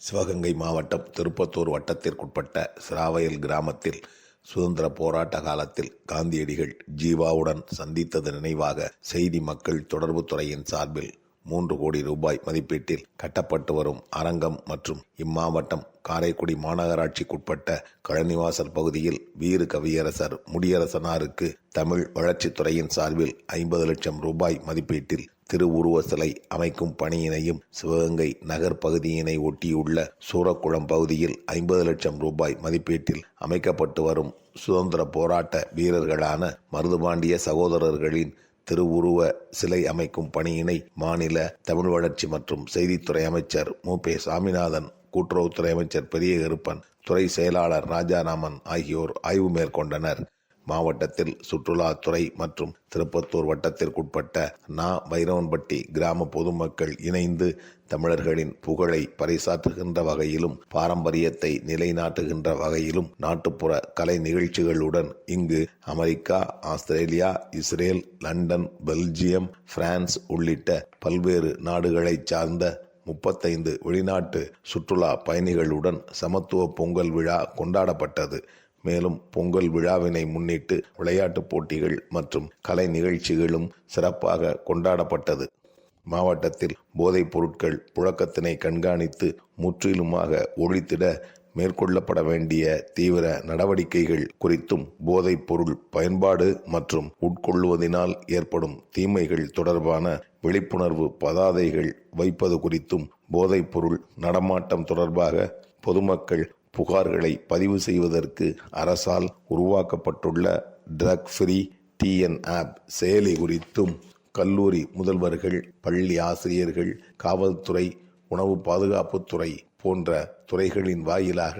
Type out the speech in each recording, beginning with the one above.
சிவகங்கை மாவட்டம் திருப்பத்தூர் வட்டத்திற்குட்பட்ட சிராவயல் கிராமத்தில் சுதந்திர போராட்ட காலத்தில் காந்தியடிகள் ஜீவாவுடன் சந்தித்தது நினைவாக செய்தி மக்கள் தொடர்புத் துறையின் சார்பில் 3 கோடி ரூபாய் மதிப்பீட்டில் கட்டப்பட்டு வரும் அரங்கம் மற்றும் இம்மாவட்டம் காரைக்குடி மாநகராட்சிக்குட்பட்ட கழனிவாசல் பகுதியில் வீறு கவியரசர் முடியரசனாருக்கு தமிழ் வளர்ச்சித்துறையின் சார்பில் 50 லட்சம் ரூபாய் மதிப்பீட்டில் திருவுருவ சிலை அமைக்கும் பணியினையும் சிவகங்கை நகர் பகுதியினை ஒட்டியுள்ள சூரக்குளம் பகுதியில் 50 லட்சம் ரூபாய் மதிப்பீட்டில் அமைக்கப்பட்டு வரும் சுதந்திர போராட்ட வீரர்களான மருதுபாண்டிய சகோதரர்களின் திருவுருவ சிலை அமைக்கும் பணியினை மாநில தமிழ் வளர்ச்சி மற்றும் செய்தித்துறை அமைச்சர் மு.பே. சாமிநாதன், கூட்டுறவுத்துறை அமைச்சர் பெரிய கருப்பன், துறை செயலாளர் ராஜாராமன் ஆகியோர் ஆய்வு மேற்கொண்டனர். மாவட்டத்தில் சுற்றுலாத்துறை மற்றும் திருப்பத்தூர் வட்டத்திற்குட்பட்ட வைரவன்பட்டி கிராம பொதுமக்கள் இணைந்து தமிழர்களின் புகழை பறைசாற்றுகின்ற வகையிலும் பாரம்பரியத்தை நிலைநாட்டுகின்ற வகையிலும் நாட்டுப்புற கலை நிகழ்ச்சிகளுடன் இங்கு America, Australia, Israel, London, Belgium, France உள்ளிட்ட பல்வேறு நாடுகளைச் சார்ந்த 35 வெளிநாட்டு சுற்றுலா பயணிகளுடன் சமத்துவ பொங்கல் விழா கொண்டாடப்பட்டது. மேலும் பொங்கல் விழாவினை முன்னிட்டு விளையாட்டுப் போட்டிகள் மற்றும் கலை நிகழ்ச்சிகளும் சிறப்பாக கொண்டாடப்பட்டது. மாவட்டத்தில் போதைப் பொருட்கள் புழக்கத்தினை கண்காணித்து முற்றிலுமாக ஒழித்திட மேற்கொள்ளப்பட வேண்டிய தீவிர நடவடிக்கைகள் குறித்தும், போதைப் பொருள் பயன்பாடு மற்றும் உட்கொள்வதனால் ஏற்படும் தீமைகள் தொடர்பான விழிப்புணர்வு பதாதைகள் வைப்பது குறித்தும், போதைப் பொருள் நடமாட்டம் தொடர்பாக பொதுமக்கள் புகார்களை பதிவு செய்வதற்கு அரசால் உருவாக்கப்பட்டுள்ள ட்ரக் ஃப்ரீ டிஎன் ஆப் செயலி குறித்தும், கல்லூரி முதல்வர்கள், பள்ளி ஆசிரியர்கள், காவல்துறை, உணவு பாதுகாப்புத்துறை போன்ற துறைகளின் வாயிலாக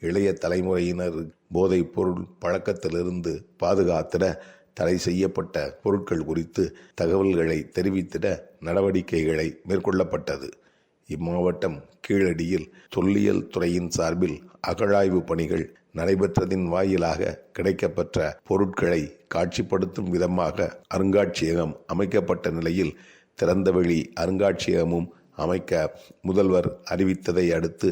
இளைய தலைமுறையினர் போதைப் பொருள் பழக்கத்திலிருந்து பாதுகாத்திட தடை செய்யப்பட்ட பொருட்கள் குறித்து தகவல்களை தெரிவித்திட நடவடிக்கைகளை மேற்கொள்ளப்பட்டது. இம்மாவட்டம் கீழடியில் தொல்லியல் துறையின் சார்பில் அகழாய்வு பணிகள் நடைபெற்றதின் வாயிலாக கிடைக்கப்பெற்ற பொருட்களை காட்சிப்படுத்தும் விதமாக அருங்காட்சியகம் அமைக்கப்பட்ட நிலையில் திறந்தவெளி அருங்காட்சியகமும் அமைக்க முதல்வர் அறிவித்ததை அடுத்து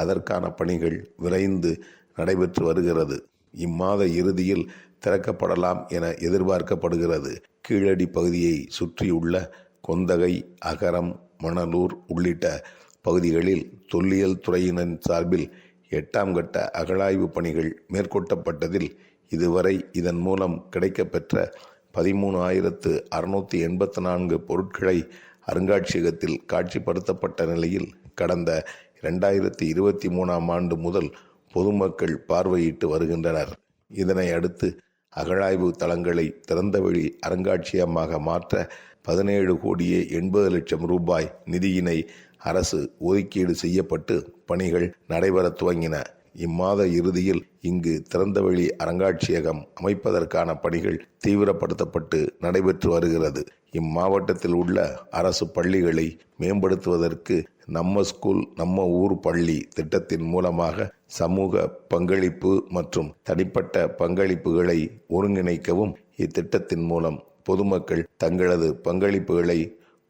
அதற்கான பணிகள் விரைந்து நடைபெற்று வருகிறது. இம்மாத இறுதியில் திறக்கப்படலாம் என எதிர்பார்க்கப்படுகிறது. கீழடி பகுதியை சுற்றியுள்ள கொந்தகை, அகரம், மணலூர் உள்ளிட்ட பகுதிகளில் தொல்லியல் துறையினர் சார்பில் 8ஆம் கட்ட அகழாய்வு பணிகள் மேற்கொள்ளப்பட்டதில் இதுவரை இதன் மூலம் கிடைக்கப்பெற்ற 13,684 பொருட்களை அருங்காட்சியகத்தில் காட்சிப்படுத்தப்பட்ட நிலையில் கடந்த 2023ஆம் ஆண்டு முதல் பொதுமக்கள் பார்வையிட்டு வருகின்றனர். இதனை அடுத்து அகழாய்வு தளங்களை திறந்தவெளி அருங்காட்சியகமாக மாற்ற 17 கோடியே 80 லட்சம் ரூபாய் நிதியினை அரசு ஒதுக்கீடு செய்யப்பட்டு பணிகள் நடைபெற துவங்கின. இம்மாத இறுதியில் இங்கு திறந்தவெளி அருங்காட்சியகம் அமைப்பதற்கான பணிகள் தீவிரப்படுத்தப்பட்டு நடைபெற்று வருகிறது. இம்மாவட்டத்தில் உள்ள அரசு பள்ளிகளை மேம்படுத்துவதற்கு நம்ம ஸ்கூல் நம்ம ஊர் பள்ளி திட்டத்தின் மூலமாக சமூக பங்களிப்பு மற்றும் தனிப்பட்ட பங்களிப்புகளை ஒருங்கிணைக்கவும் இத்திட்டத்தின் மூலம் பொதுமக்கள் தங்களது பங்களிப்புகளை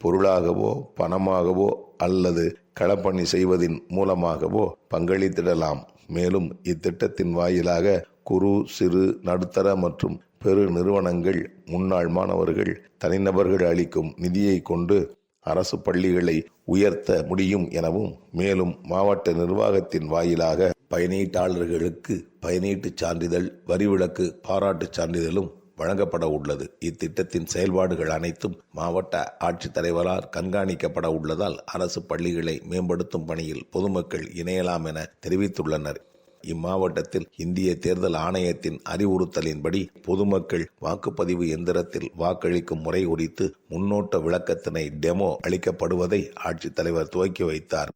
பொருளாகவோ பணமாகவோ அல்லது களப்பணி செய்வதின் மூலமாகவோ பங்களித்திடலாம். மேலும் இத்திட்டத்தின் வாயிலாக குறு, சிறு, நடுத்தர மற்றும் பெரு நிறுவனங்கள், முன்னாள் மாணவர்கள், தனிநபர்கள் அளிக்கும் நிதியை கொண்டு அரசு பள்ளிகளை உயர்த்த முடியும் எனவும், மேலும் மாவட்ட நிர்வாகத்தின் வாயிலாக பயனீட்டாளர்களுக்கு பயனீட்டுச் சான்றிதழ், வரிவிலக்கு பாராட்டுச் சான்றிதழும் வழங்கப்பட உள்ளது. இத்திட்டத்தின் செயல்பாடுகள் அனைத்தும் மாவட்ட ஆட்சித்தலைவரால் கண்காணிக்கப்பட உள்ளதால் அரசு பள்ளிகளை மேம்படுத்தும் பணியில் பொதுமக்கள் இணையலாம் என தெரிவித்துள்ளனர். இம்மாவட்டத்தில் இந்திய தேர்தல் ஆணையத்தின் அறிவுறுத்தலின்படி பொதுமக்கள் வாக்குப்பதிவு எந்திரத்தில் வாக்களிக்கும் முறை குறித்து முன்னோட்ட விளக்கத்தினை டெமோ அளிக்கப்படுவதை ஆட்சித்தலைவர் துவக்கி வைத்தார்.